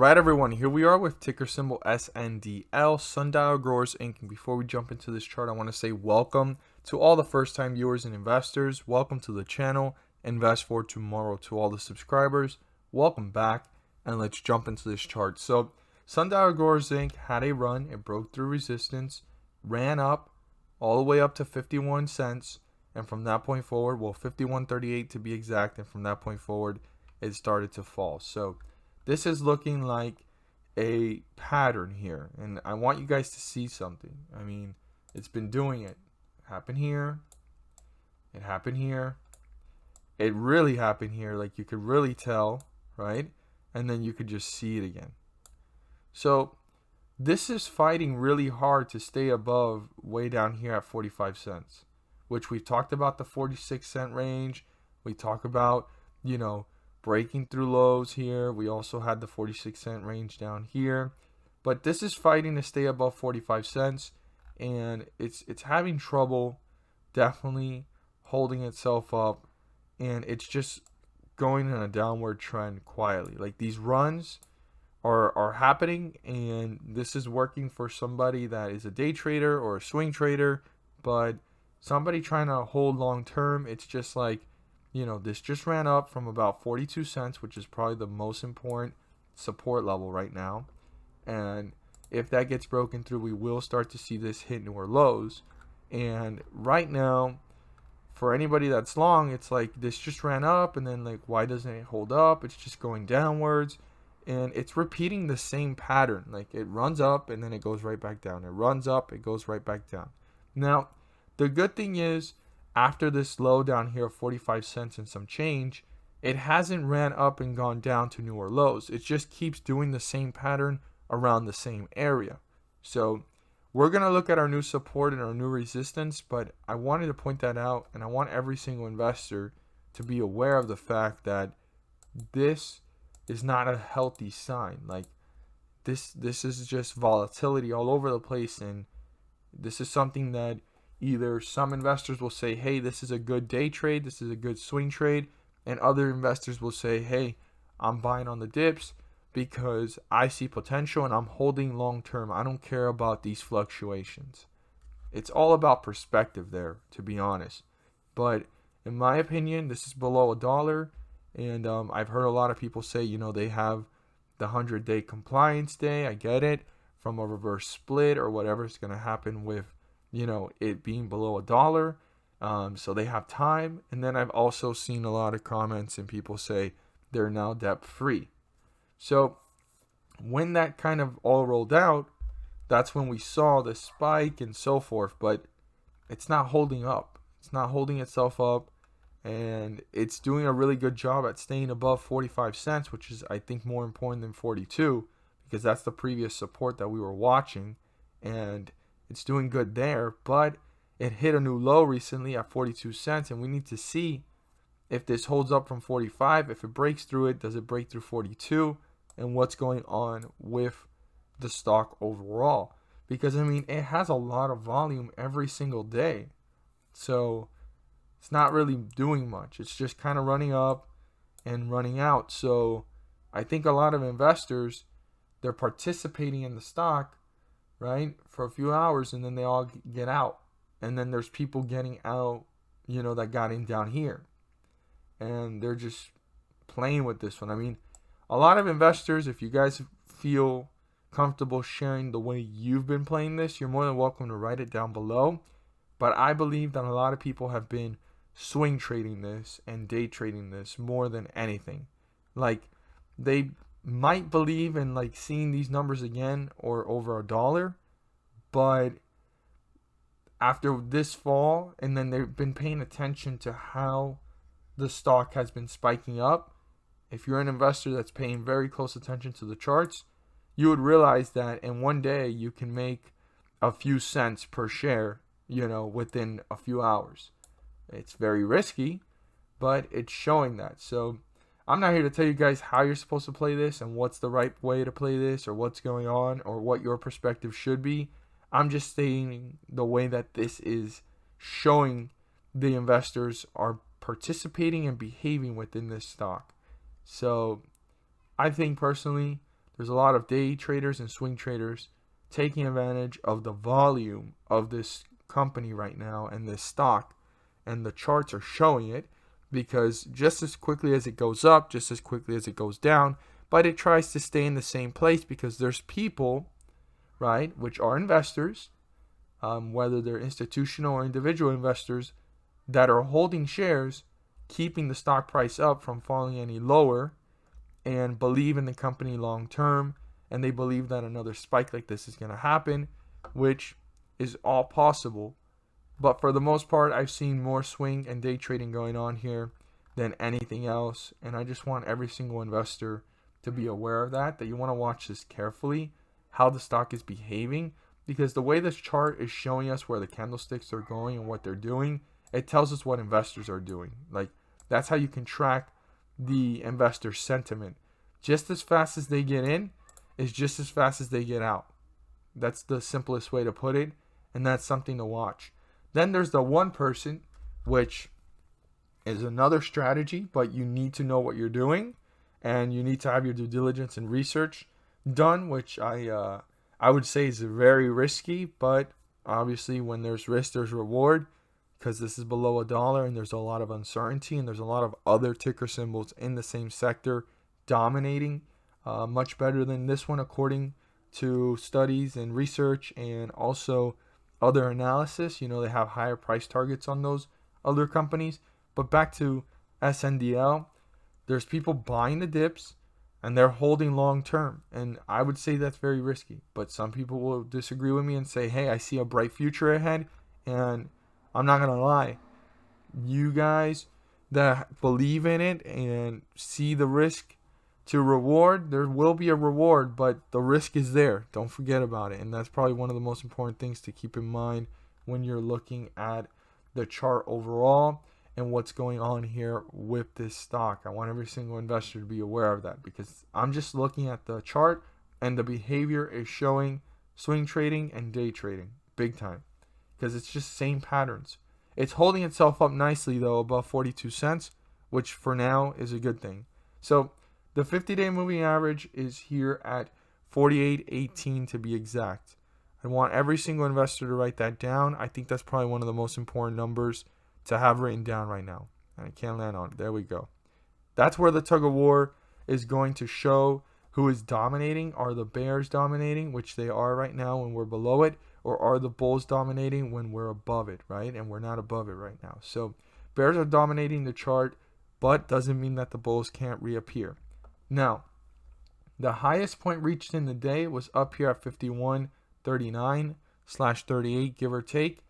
Alright everyone, here we are with ticker symbol SNDL, Sundial Growers Inc. And before we jump into this chart, I want to say welcome to all the first time viewers and investors. Welcome to the channel, Invest for Tomorrow. To all the subscribers, welcome back, and let's jump into this chart. So Sundial Growers Inc. had a run, it broke through resistance, ran up all the way up to 51 cents, and from that point forward, well 51.38 to be exact, and from that point forward it started to fall. So this is looking like a pattern here, and I want you guys to see something. I mean, it's been doing it. Happened here. It happened here. It really happened here. Like, you could really tell, right? And then you could just see it again. So this is fighting really hard to stay above way down here at 45 cents, which we've talked about the 46-cent range. We talk about, breaking through lows here. We also had the 46-cent range down here, but this is fighting to stay above 45 cents, and it's having trouble definitely holding itself up, and it's just going in a downward trend quietly. Like, these runs are happening, and this is working for somebody that is a day trader or a swing trader, but somebody trying to hold long term, it's just like, this just ran up from about 42 cents, which is probably the most important support level right now. And if that gets broken through, we will start to see this hit newer lows. And right now, for anybody that's long, it's like this just ran up, and then like, why doesn't it hold up? It's just going downwards, and it's repeating the same pattern. Like, it runs up and then it goes right back down. It runs up, it goes right back down. Now, the good thing is, after this low down here of 45 cents and some change, it hasn't ran up and gone down to newer lows. It just keeps doing the same pattern around the same area. So we're going to look at our new support and our new resistance, but I wanted to point that out, and I want every single investor to be aware of the fact that this is not a healthy sign. Like, this is just volatility all over the place, and this is something that either some investors will say, hey, this is a good day trade, this is a good swing trade, and other investors will say, hey, I'm buying on the dips because I see potential and I'm holding long term. I don't care about these fluctuations. It's all about perspective there, to be honest. But in my opinion, this is below $1, and I've heard a lot of people say, they have the 100-day compliance day. I get it, from a reverse split or whatever is going to happen with it being below $1, so they have time. And then I've also seen a lot of comments and people say they're now debt free. So when that kind of all rolled out, that's when we saw the spike and so forth, but it's not holding up. It's not holding itself up, and it's doing a really good job at staying above 45 cents, which is, I think, more important than 42, because that's the previous support that we were watching, and it's doing good there. But it hit a new low recently at 42 cents, and we need to see if this holds up from 45. If it breaks through it, does it break through 42? And what's going on with the stock overall? Because, I mean, it has a lot of volume every single day. So it's not really doing much. It's just kind of running up and running out. So I think a lot of investors, they're participating in the stock, right, for a few hours, and then they all get out. And then there's people getting out, that got in down here. And they're just playing with this one. I mean, a lot of investors, if you guys feel comfortable sharing the way you've been playing this, you're more than welcome to write it down below. But I believe that a lot of people have been swing trading this and day trading this more than anything. Like, they might believe in like seeing these numbers again or over $1, but after this fall, and then they've been paying attention to how the stock has been spiking up. If you're an investor that's paying very close attention to the charts, you would realize that in one day you can make a few cents per share, within a few hours. It's very risky, but it's showing that. So I'm not here to tell you guys how you're supposed to play this and what's the right way to play this or what's going on or what your perspective should be. I'm just stating the way that this is showing the investors are participating and behaving within this stock. So I think personally there's a lot of day traders and swing traders taking advantage of the volume of this company right now and this stock, and the charts are showing it, because just as quickly as it goes up, just as quickly as it goes down, but it tries to stay in the same place because there's people, right, which are investors, whether they're institutional or individual investors, that are holding shares, keeping the stock price up from falling any lower, and believe in the company long term, and they believe that another spike like this is going to happen, which is all possible. But for the most part, I've seen more swing and day trading going on here than anything else, and I just want every single investor to be aware of that you want to watch this carefully, how the stock is behaving, because the way this chart is showing us where the candlesticks are going and what they're doing, it tells us what investors are doing. Like, that's how you can track the investor sentiment. Just as fast as they get in is just as fast as they get out. That's the simplest way to put it, and that's something to watch. Then there's the 1%, which is another strategy, but you need to know what you're doing, and you need to have your due diligence and research done, which I would say is very risky, but obviously when there's risk, there's reward, because this is below $1 and there's a lot of uncertainty, and there's a lot of other ticker symbols in the same sector dominating much better than this one, according to studies and research and also other analysis. You know, they have higher price targets on those other companies. But back to Sndl, there's people buying the dips and they're holding long term, and I would say that's very risky. But some people will disagree with me and say, hey, I see a bright future ahead, and I'm not gonna lie, you guys that believe in it and see the risk to reward, there will be a reward, but the risk is there. Don't forget about it. And that's probably one of the most important things to keep in mind when you're looking at the chart overall and what's going on here with this stock. I want every single investor to be aware of that, because I'm just looking at the chart and the behavior is showing swing trading and day trading big time, because it's just same patterns. It's holding itself up nicely though above 42 cents, which for now is a good thing. So the 50-day moving average is here at 48.18 to be exact. I want every single investor to write that down. I think that's probably one of the most important numbers to have written down right now. And I can't land on it. There we go. That's where the tug of war is going to show who is dominating. Are the bears dominating, which they are right now when we're below it, or are the bulls dominating when we're above it, right? And we're not above it right now. So bears are dominating the chart, but doesn't mean that the bulls can't reappear. Now, the highest point reached in the day was up here at 51.39/38, give or take.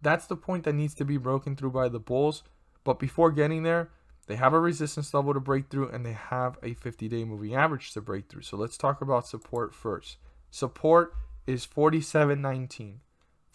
That's the point that needs to be broken through by the bulls. But before getting there, they have a resistance level to break through, and they have a 50-day moving average to break through. So let's talk about support first. Support is 47.19.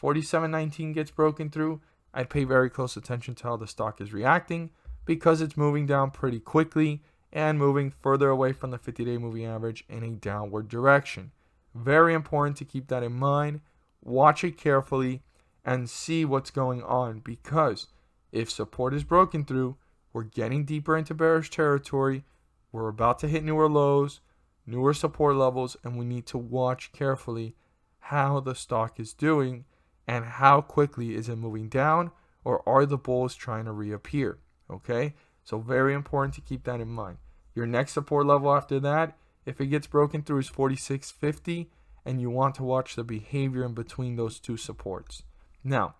47.19 gets broken through. I'd pay very close attention to how the stock is reacting, because it's moving down pretty quickly and moving further away from the 50-day moving average in a downward direction. Very important to keep that in mind. Watch it carefully and see what's going on, because if support is broken through, we're getting deeper into bearish territory. We're about to hit newer lows, newer support levels, and we need to watch carefully how the stock is doing and how quickly is it moving down, or are the bulls trying to reappear. Okay, so very important to keep that in mind. Your next support level after that, if it gets broken through, is 46.50, and you want to watch the behavior in between those two supports. Now,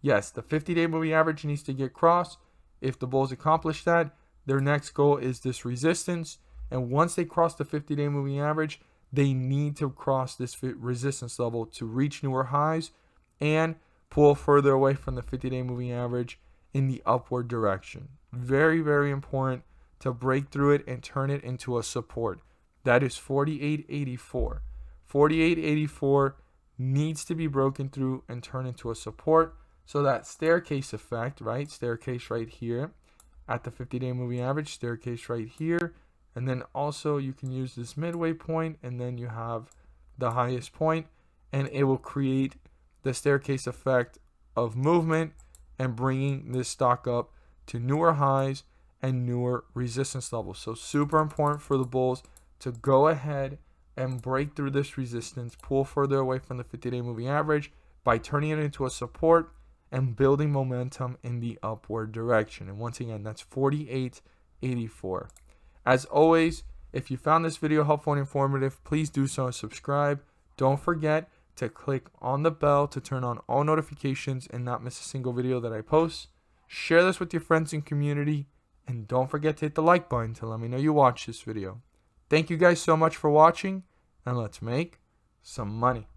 yes, the 50-day moving average needs to get crossed. If the bulls accomplish that, their next goal is this resistance, and once they cross the 50-day moving average, they need to cross this resistance level to reach newer highs and pull further away from the 50-day moving average in the upward direction. Very, very important to break through it and turn it into a support. That is 48.84. 48.84 needs to be broken through and turn into a support. So that staircase effect, right? Staircase right here at the 50-day moving average, staircase right here. And then also you can use this midway point, and then you have the highest point, and it will create the staircase effect of movement and bringing this stock up to newer highs and newer resistance levels. So super important for the bulls to go ahead and break through this resistance, pull further away from the 50-day moving average by turning it into a support and building momentum in the upward direction. And once again, that's 48.84. As always, if you found this video helpful and informative, please do so and subscribe. Don't forget to click on the bell to turn on all notifications and not miss a single video that I post. Share this with your friends and community, and don't forget to hit the like button to let me know you watched this video. Thank you guys so much for watching, and let's make some money.